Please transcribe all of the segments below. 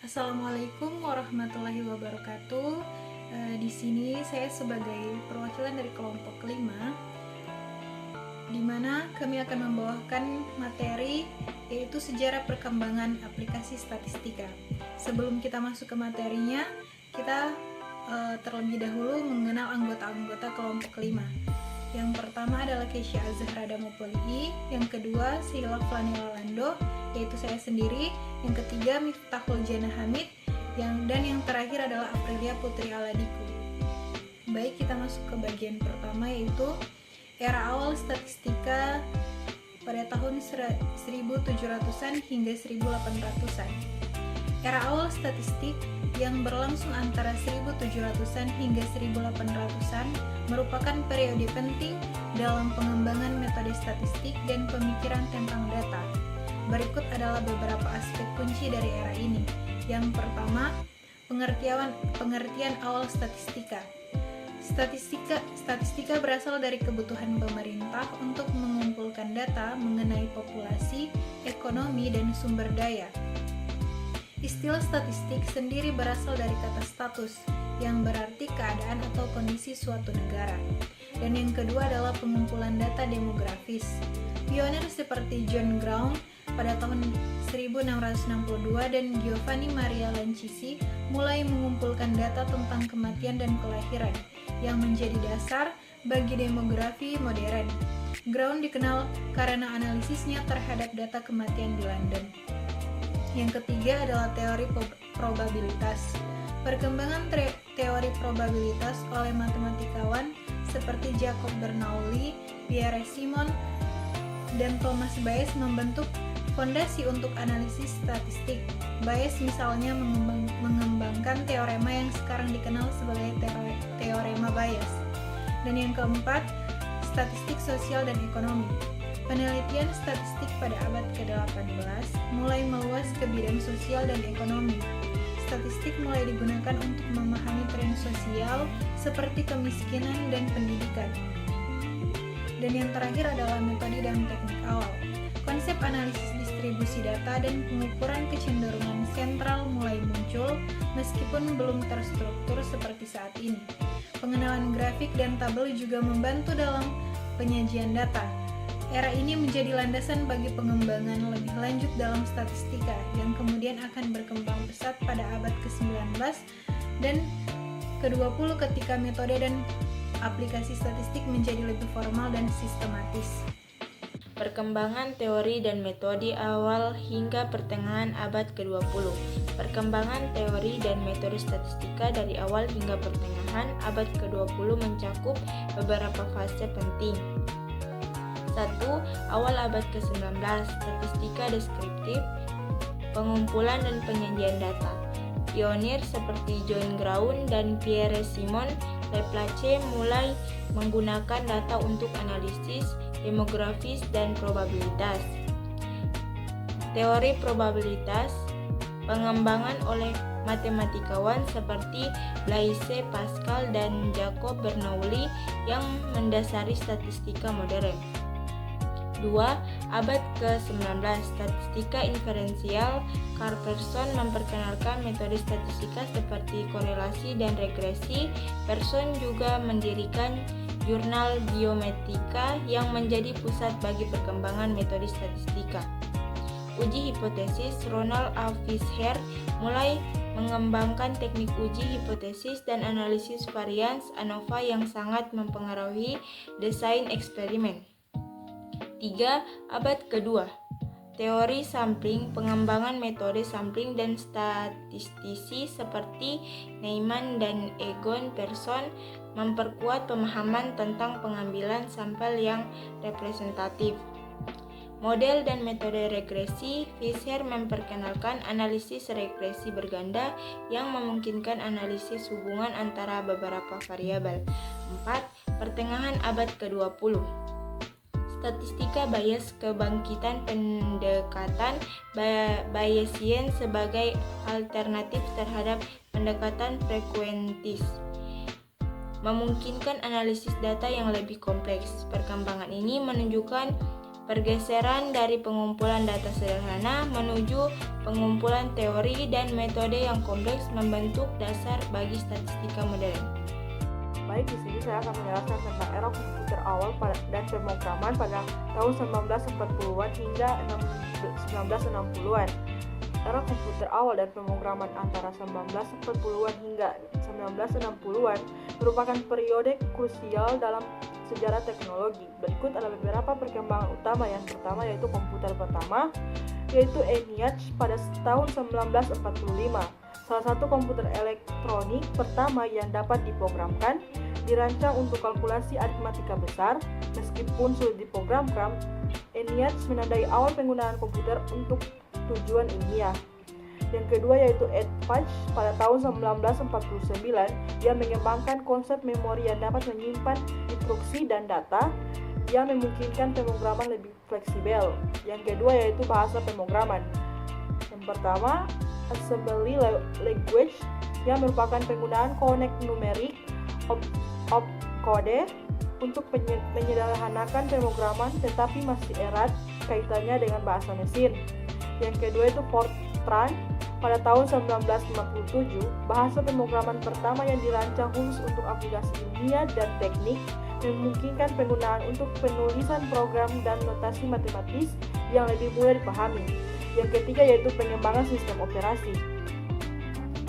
Assalamualaikum warahmatullahi wabarakatuh. Di sini saya sebagai perwakilan dari kelompok kelima, di mana kami akan membawakan materi yaitu sejarah perkembangan aplikasi statistika. Sebelum kita masuk ke materinya, kita terlebih dahulu mengenal anggota-anggota kelompok kelima. Yang pertama adalah Keisha Azahra Damopoli, yang kedua Sheila Flanila Lando, yaitu saya sendiri, yang ketiga Miftahul Jana Hamid, dan yang terakhir adalah Aprilia Putri Aladiku. Baik, kita masuk ke bagian pertama, yaitu era awal statistika pada tahun 1700-an hingga 1800-an. Era awal statistik yang berlangsung antara 1700-an hingga 1800-an merupakan periode penting dalam pengembangan metode statistik dan pemikiran tentang data. Berikut adalah beberapa aspek kunci dari era ini. Yang pertama, pengertian awal statistika. Statistika berasal dari kebutuhan pemerintah untuk mengumpulkan data mengenai populasi, ekonomi, dan sumber daya. Istilah statistik sendiri berasal dari kata status, yang berarti keadaan atau kondisi suatu negara. Dan yang kedua adalah pengumpulan data demografis. Pionir seperti John Brown pada tahun 1662 dan Giovanni Maria Lancisi mulai mengumpulkan data tentang kematian dan kelahiran, yang menjadi dasar bagi demografi modern. Brown dikenal karena analisisnya terhadap data kematian di London. Yang ketiga adalah teori probabilitas. Perkembangan teori probabilitas oleh matematikawan seperti Jacob Bernoulli, Pierre Simon, dan Thomas Bayes membentuk fondasi untuk analisis statistik. Bayes misalnya mengembangkan teorema yang sekarang dikenal sebagai teorema Bayes. Dan yang keempat, statistik sosial dan ekonomi. Penelitian statistik pada abad ke-18 mulai meluas ke bidang sosial dan ekonomi. Statistik mulai digunakan untuk memahami tren sosial seperti kemiskinan dan pendidikan. Dan yang terakhir adalah metode dan teknik awal. Konsep analisis distribusi data dan pengukuran kecenderungan sentral mulai muncul meskipun belum terstruktur seperti saat ini. Pengenalan grafik dan tabel juga membantu dalam penyajian data. Era ini menjadi landasan bagi pengembangan lebih lanjut dalam statistika yang kemudian akan berkembang pesat pada abad ke-19 dan ke-20 ketika metode dan aplikasi statistik menjadi lebih formal dan sistematis. Perkembangan teori dan metode awal hingga pertengahan abad ke-20. Perkembangan teori dan metode statistika dari awal hingga pertengahan abad ke-20 mencakup beberapa fase penting. 1. Awal abad ke-19, statistika deskriptif, pengumpulan dan penyajian data. Pionir seperti John Brown dan Pierre Simon Laplace mulai menggunakan data untuk analisis demografis dan probabilitas. Teori probabilitas, pengembangan oleh matematikawan seperti Blaise Pascal dan Jacob Bernoulli yang mendasari statistika modern. 2. Abad ke-19, statistika inferensial. Carl Pearson memperkenalkan metode statistika seperti korelasi dan regresi. Pearson juga mendirikan jurnal Biometrik yang menjadi pusat bagi perkembangan metode statistika. Uji hipotesis. Ronald A. Fisher mulai mengembangkan teknik uji hipotesis dan analisis varians ANOVA yang sangat mempengaruhi desain eksperimen. 3. Abad kedua. Teori sampling, pengembangan metode sampling dan statistisi seperti Neyman dan Egon Pearson memperkuat pemahaman tentang pengambilan sampel yang representatif. Model dan metode regresi. Fisher memperkenalkan analisis regresi berganda yang memungkinkan analisis hubungan antara beberapa variabel. 4. Pertengahan abad ke-20. Statistika Bayes, kebangkitan pendekatan Bayesian sebagai alternatif terhadap pendekatan frekuentis, memungkinkan analisis data yang lebih kompleks. Perkembangan ini menunjukkan pergeseran dari pengumpulan data sederhana menuju pengumpulan teori dan metode yang kompleks membentuk dasar bagi statistika modern. Baik, di sini saya akan menjelaskan tentang era komputer awal dan pemrograman pada tahun 1940-an hingga 1960-an. Era komputer awal dan pemrograman antara 1940-an hingga 1960-an merupakan periode krusial dalam sejarah teknologi. Berikut adalah beberapa perkembangan utama. Yang pertama yaitu komputer pertama, yaitu ENIAC pada tahun 1945. Salah satu komputer elektronik pertama yang dapat diprogramkan, dirancang untuk kalkulasi aritmatika besar. Meskipun sulit diprogramkan, ENIAC menandai awal penggunaan komputer untuk tujuan ilmiah. Yang kedua yaitu EDVAC pada tahun 1949, yang mengembangkan konsep memori yang dapat menyimpan instruksi dan data yang memungkinkan pemrograman lebih fleksibel. Yang kedua yaitu bahasa pemrograman. Yang pertama, Assembly Language, yang merupakan penggunaan connect numerik opcode untuk menyederhanakan pemrograman tetapi masih erat kaitannya dengan bahasa mesin. Yang kedua itu Fortran pada tahun 1957, bahasa pemrograman pertama yang dirancang khusus untuk aplikasi ilmiah dan teknik, memungkinkan penggunaan untuk penulisan program dan notasi matematis yang lebih mudah dipahami. Yang ketiga yaitu pengembangan sistem operasi,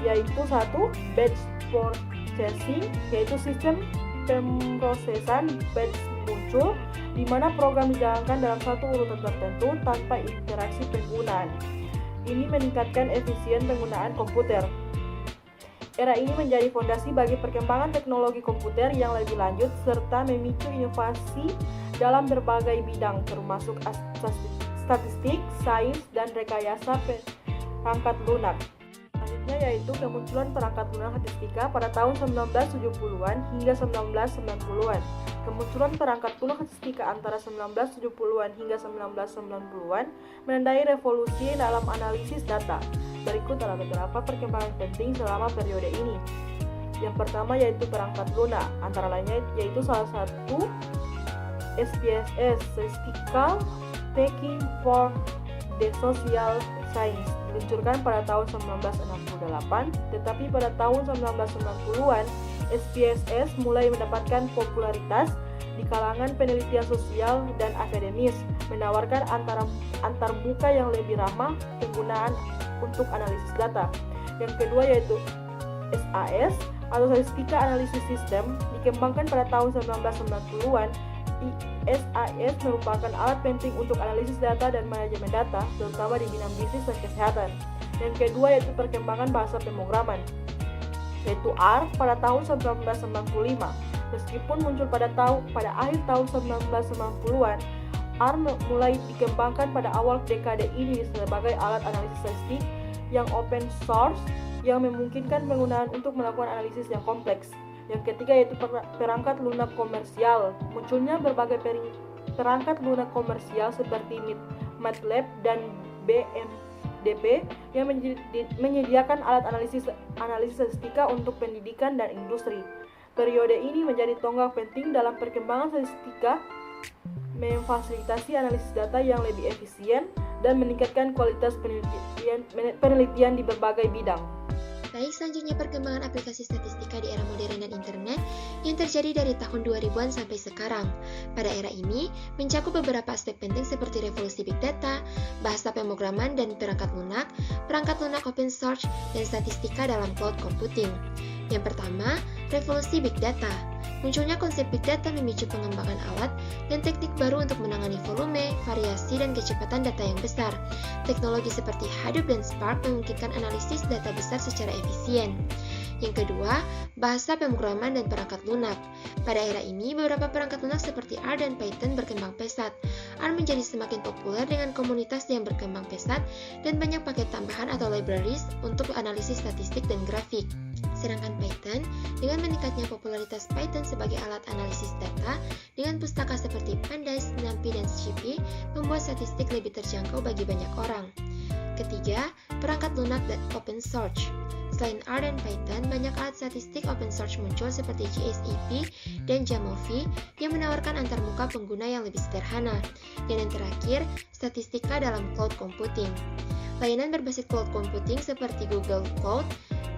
yaitu satu, batch processing, yaitu sistem pemrosesan batch muncul di mana program dijalankan dalam satu urutan tertentu tanpa interaksi penggunaan. Ini meningkatkan efisien penggunaan komputer. Era ini menjadi fondasi bagi perkembangan teknologi komputer yang lebih lanjut serta memicu inovasi dalam berbagai bidang termasuk statistik, sains, dan rekayasa perangkat lunak. Selanjutnya yaitu kemunculan perangkat lunak statistika pada tahun 1970-an hingga 1990-an. Kemunculan perangkat lunak statistika antara 1970-an hingga 1990-an menandai revolusi dalam analisis data. Berikut adalah beberapa perkembangan penting selama periode ini. Yang pertama yaitu perangkat lunak, antara lainnya yaitu salah satu SPSS, Statistical Speaking for the Social Science, diluncurkan pada tahun 1968, tetapi pada tahun 1990-an SPSS mulai mendapatkan popularitas di kalangan penelitian sosial dan akademis, menawarkan antar muka yang lebih ramah penggunaan untuk analisis data. Yang kedua yaitu SAS atau Statistika Analisis System, dikembangkan pada tahun 1990-an. SAS merupakan alat penting untuk analisis data dan manajemen data, terutama di bidang bisnis dan kesehatan. Yang kedua yaitu perkembangan bahasa pemrograman, yaitu R pada tahun 1995. Meskipun muncul pada akhir tahun 1990-an, R mulai dikembangkan pada awal dekade ini sebagai alat analisis statistik yang open source yang memungkinkan penggunaan untuk melakukan analisis yang kompleks. Yang ketiga yaitu perangkat lunak komersial. Munculnya berbagai perangkat lunak komersial seperti MATLAB dan BMDP yang menyediakan alat analisis statistika untuk pendidikan dan industri. Periode ini menjadi tonggak penting dalam perkembangan statistika, memfasilitasi analisis data yang lebih efisien dan meningkatkan kualitas penelitian di berbagai bidang. Baik, selanjutnya perkembangan aplikasi statistika di era modern dan internet yang terjadi dari tahun 2000-an sampai sekarang. Pada era ini, mencakup beberapa aspek penting seperti revolusi big data, bahasa pemrograman dan perangkat lunak open source, dan statistika dalam cloud computing. Yang pertama, revolusi big data. Munculnya konsep big data memicu pengembangan alat dan teknik baru untuk menangani volume, variasi, dan kecepatan data yang besar. Teknologi seperti Hadoop dan Spark memungkinkan analisis data besar secara efisien. Yang kedua, bahasa pemrograman dan perangkat lunak. Pada era ini, beberapa perangkat lunak seperti R dan Python berkembang pesat. R menjadi semakin populer dengan komunitas yang berkembang pesat dan banyak paket tambahan atau libraries untuk analisis statistik dan grafik. Sedangkan Python, dengan meningkatnya popularitas Python sebagai alat analisis data dengan pustaka seperti Pandas, NumPy, dan Scipy, membuat statistik lebih terjangkau bagi banyak orang. Ketiga, perangkat lunak dan open source. Selain R dan Python, banyak alat statistik open source muncul seperti GSAP dan Jamovi yang menawarkan antarmuka pengguna yang lebih sederhana. Dan yang terakhir, statistika dalam cloud computing. Layanan berbasis cloud computing seperti Google Cloud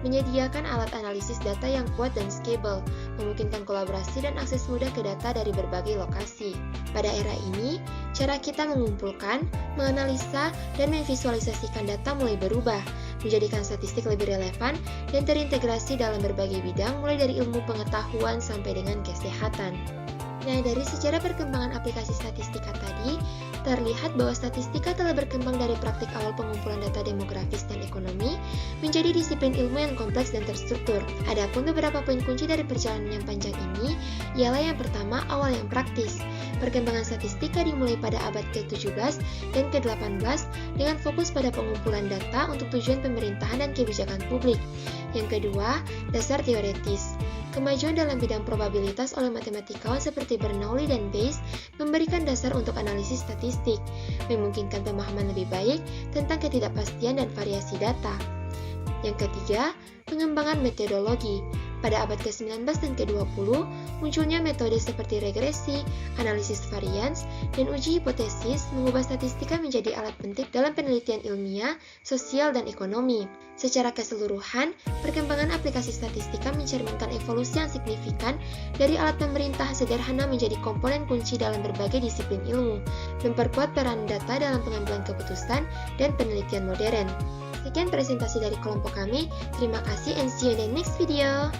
menyediakan alat analisis data yang kuat dan scalable, memungkinkan kolaborasi dan akses mudah ke data dari berbagai lokasi. Pada era ini, cara kita mengumpulkan, menganalisa, dan memvisualisasikan data mulai berubah, menjadikan statistik lebih relevan dan terintegrasi dalam berbagai bidang mulai dari ilmu pengetahuan sampai dengan kesehatan. Nah, dari sejarah perkembangan aplikasi statistika tadi, terlihat bahwa statistika telah berkembang dari praktik awal pengumpulan data demografis dan ekonomi menjadi disiplin ilmu yang kompleks dan terstruktur. Adapun beberapa poin kunci dari perjalanan yang panjang ini ialah yang pertama, awal yang praktis. Perkembangan statistika dimulai pada abad ke-17 dan ke-18 dengan fokus pada pengumpulan data untuk tujuan pemerintahan dan kebijakan publik. Yang kedua, dasar teoretis. Kemajuan dalam bidang probabilitas oleh matematikawan seperti Bernoulli dan Bayes memberikan dasar untuk analisis statistik, memungkinkan pemahaman lebih baik tentang ketidakpastian dan variasi data. Yang ketiga, pengembangan metodologi. Pada abad ke-19 dan ke-20, munculnya metode seperti regresi, analisis varians, dan uji hipotesis mengubah statistika menjadi alat penting dalam penelitian ilmiah, sosial, dan ekonomi. Secara keseluruhan, perkembangan aplikasi statistika mencerminkan evolusi yang signifikan dari alat pemerintah sederhana menjadi komponen kunci dalam berbagai disiplin ilmu, memperkuat peran data dalam pengambilan keputusan dan penelitian modern. Sekian presentasi dari kelompok kami. Terima kasih and see you in the next video.